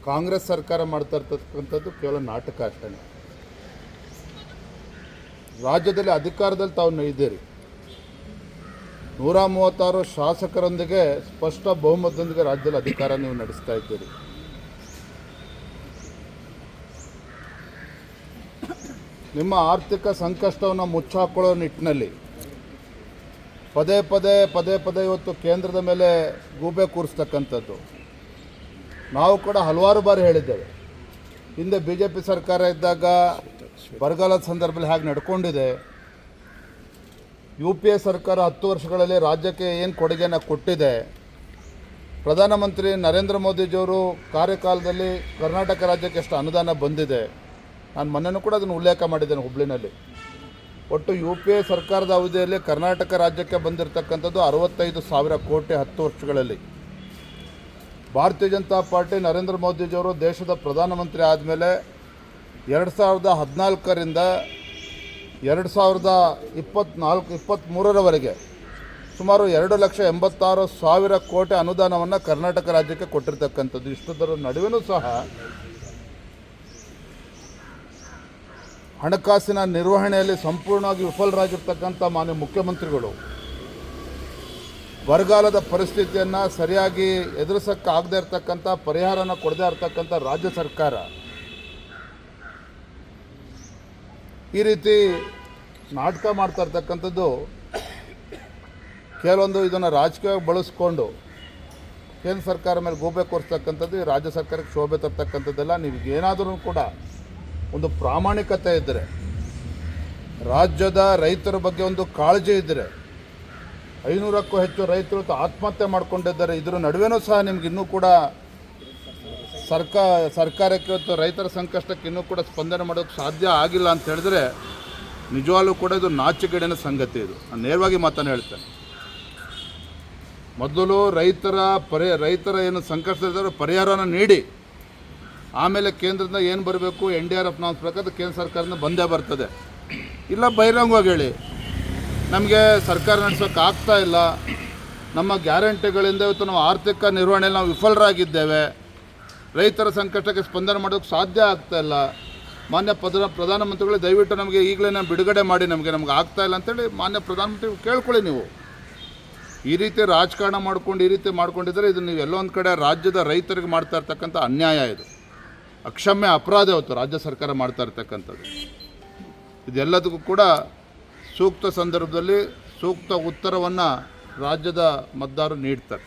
ಕಾಂಗ್ರೆಸ್ ಸರ್ಕಾರ ಮಾಡ್ತಾ ಇರ್ತಕ್ಕಂಥದ್ದು ಕೇವಲ ನಾಟಕ ಅಷ್ಟೇ. ರಾಜ್ಯದಲ್ಲಿ ಅಧಿಕಾರದಲ್ಲಿ ತಾವು ಇದ್ದೀರಿ, 136 ಶಾಸಕರೊಂದಿಗೆ ಸ್ಪಷ್ಟ ಬಹುಮತದೊಂದಿಗೆ ರಾಜ್ಯದಲ್ಲಿ ಅಧಿಕಾರ ನೀವು ನಡೆಸ್ತಾ ಇದ್ದೀರಿ. ನಿಮ್ಮ ಆರ್ಥಿಕ ಸಂಕಷ್ಟವನ್ನು ಮುಚ್ಚಾಕೊಳ್ಳೋ ನಿಟ್ಟಿನಲ್ಲಿ ಪದೇ ಪದೇ ಇವತ್ತು ಕೇಂದ್ರದ ಮೇಲೆ ಗೂಬೆ ಕೂರಿಸ್ತಕ್ಕಂಥದ್ದು ನಾವು ಕೂಡ ಹಲವಾರು ಬಾರಿ ಹೇಳಿದ್ದೇವೆ. ಹಿಂದೆ BJP ಸರ್ಕಾರ ಇದ್ದಾಗ ಬರಗಾಲದ ಸಂದರ್ಭದಲ್ಲಿ ಹೇಗೆ ನಡ್ಕೊಂಡಿದೆ, UPA ಸರ್ಕಾರ 10 ವರ್ಷಗಳಲ್ಲಿ ರಾಜ್ಯಕ್ಕೆ ಏನು ಕೊಡುಗೆಯನ್ನು ಕೊಟ್ಟಿದೆ, ಪ್ರಧಾನಮಂತ್ರಿ ನರೇಂದ್ರ ಮೋದಿಜಿಯವರು ಕಾರ್ಯಕಾಲದಲ್ಲಿ ಕರ್ನಾಟಕ ರಾಜ್ಯಕ್ಕೆ ಎಷ್ಟು ಅನುದಾನ ಬಂದಿದೆ. ನಾನು ಮೊನ್ನೆನೂ ಕೂಡ ಅದನ್ನು ಉಲ್ಲೇಖ ಮಾಡಿದ್ದೇನೆ ಹುಬ್ಳಿನಲ್ಲಿ. ಒಟ್ಟು UPA ಸರ್ಕಾರದ ಅವಧಿಯಲ್ಲಿ ಕರ್ನಾಟಕ ರಾಜ್ಯಕ್ಕೆ ಬಂದಿರತಕ್ಕಂಥದ್ದು 65,000 ಕೋಟಿ 10 ವರ್ಷಗಳಲ್ಲಿ. ಭಾರತೀಯ ಜನತಾ ಪಾರ್ಟಿ ನರೇಂದ್ರ ಮೋದಿಜಿಯವರು ದೇಶದ ಪ್ರಧಾನಮಂತ್ರಿ ಆದಮೇಲೆ 2014ರಿಂದ 2023ರವರೆಗೆ ಸುಮಾರು 2,86,000 ಕೋಟಿ ಅನುದಾನವನ್ನು ಕರ್ನಾಟಕ ರಾಜ್ಯಕ್ಕೆ ಕೊಟ್ಟಿರ್ತಕ್ಕಂಥದ್ದು. ಇಷ್ಟುದರ ನಡುವೆಯೂ ಸಹ ಹಣಕಾಸಿನ ನಿರ್ವಹಣೆಯಲ್ಲಿ ಸಂಪೂರ್ಣವಾಗಿ ವಿಫಲರಾಗಿರ್ತಕ್ಕಂಥ ಮಾನ್ಯ ಮುಖ್ಯಮಂತ್ರಿಗಳು ಬರಗಾಲದ ಪರಿಸ್ಥಿತಿಯನ್ನು ಸರಿಯಾಗಿ ಎದುರಿಸೋಕ್ಕಾಗದೇ ಇರತಕ್ಕಂಥ ಪರಿಹಾರನ ಕೊಡದೇ ಇರತಕ್ಕಂಥ ರಾಜ್ಯ ಸರ್ಕಾರ ಈ ರೀತಿ ನಾಟಕ ಮಾಡ್ತಾ ಇರ್ತಕ್ಕಂಥದ್ದು ಕೆಲವೊಂದು ಇದನ್ನು ರಾಜಕೀಯವಾಗಿ ಬಳಸ್ಕೊಂಡು ಕೇಂದ್ರ ಸರ್ಕಾರ ಮೇಲೆ ಗೂಬೆ ಕೂರಿಸ್ತಕ್ಕಂಥದ್ದು ಈ ರಾಜ್ಯ ಸರ್ಕಾರಕ್ಕೆ ಶೋಭೆ ತರ್ತಕ್ಕಂಥದ್ದೆಲ್ಲ. ನೀವು ಏನಾದರೂ ಕೂಡ ಒಂದು ಪ್ರಾಮಾಣಿಕತೆ ಇದ್ದರೆ, ರಾಜ್ಯದ ರೈತರ ಬಗ್ಗೆ ಒಂದು ಕಾಳಜಿ ಇದ್ದರೆ, 500ಕ್ಕೂ ಹೆಚ್ಚು ರೈತರು ಆತ್ಮಹತ್ಯೆ ಮಾಡ್ಕೊಂಡಿದ್ದಾರೆ. ಇದರ ನಡುವೆನೂ ಸಹ ನಿಮ್ಗೆ ಇನ್ನೂ ಕೂಡ ಸರ್ಕಾರಕ್ಕೆ ಇವತ್ತು ರೈತರ ಸಂಕಷ್ಟಕ್ಕೆ ಇನ್ನೂ ಕೂಡ ಸ್ಪಂದನೆ ಮಾಡೋಕ್ಕೆ ಸಾಧ್ಯ ಆಗಿಲ್ಲ ಅಂತ ಹೇಳಿದ್ರೆ ನಿಜವಾಗ್ಲೂ ಕೂಡ ಇದು ನಾಚಿಕೆಗೇಡಿನ ಸಂಗತಿ. ಇದು ನಾನು ನೇರವಾಗಿ ಮಾತನ್ನು ಹೇಳ್ತೇನೆ. ಮೊದಲು ರೈತರ ಏನು ಸಂಕಷ್ಟದಲ್ಲಿದ್ದಾರೆ ಪರಿಹಾರನ ನೀಡಿ, ಆಮೇಲೆ ಕೇಂದ್ರದಿಂದ ಏನು ಬರಬೇಕು NDRF ನಾಮ್ಸ್ ಪ್ರಕಾರ ಕೇಂದ್ರ ಸರ್ಕಾರದಿಂದ ಬಂದೇ ಬರ್ತದೆ. ಇಲ್ಲ ಬಹಿರಂಗವಾಗಿ ಹೇಳಿ ನಮಗೆ ಸರ್ಕಾರ ನಡೆಸೋಕೆ ಆಗ್ತಾ ಇಲ್ಲ, ನಮ್ಮ ಗ್ಯಾರಂಟಿಗಳಿಂದ ಇವತ್ತು ನಾವು ಆರ್ಥಿಕ ನಿರ್ವಹಣೆಯಲ್ಲಿ ನಾವು ವಿಫಲರಾಗಿದ್ದೇವೆ, ರೈತರ ಸಂಕಷ್ಟಕ್ಕೆ ಸ್ಪಂದನೆ ಮಾಡೋಕ್ಕೆ ಸಾಧ್ಯ ಆಗ್ತಾ ಇಲ್ಲ, ಮಾನ್ಯ ಪ್ರಧಾನಮಂತ್ರಿಗಳು ದಯವಿಟ್ಟು ನಮಗೆ ಈಗಲೇ ಬಿಡುಗಡೆ ಮಾಡಿ, ನಮಗೆ ಆಗ್ತಾ ಇಲ್ಲ ಅಂತೇಳಿ ಮಾನ್ಯ ಪ್ರಧಾನಮಂತ್ರಿಗಳು ಕೇಳ್ಕೊಳ್ಳಿ. ನೀವು ಈ ರೀತಿ ರಾಜಕಾರಣ ಮಾಡ್ಕೊಂಡು ಈ ರೀತಿ ಮಾಡ್ಕೊಂಡಿದ್ದರೆ ಇದು ನೀವು ಎಲ್ಲೋ ಒಂದು ಕಡೆ ರಾಜ್ಯದ ರೈತರಿಗೆ ಮಾಡ್ತಾ ಇರ್ತಕ್ಕಂಥ ಅನ್ಯಾಯ, ಇದು ಅಕ್ಷಮ್ಯ ಅಪರಾಧ ಇವತ್ತು ರಾಜ್ಯ ಸರ್ಕಾರ ಮಾಡ್ತಾ ಇರ್ತಕ್ಕಂಥದ್ದು. ಇದೆಲ್ಲದಕ್ಕೂ ಕೂಡ ಸೂಕ್ತ ಸಂದರ್ಭದಲ್ಲಿ ಸೂಕ್ತ ಉತ್ತರವನ್ನು ರಾಜ್ಯದ ಮತದಾರರು ನೀಡ್ತಾರೆ.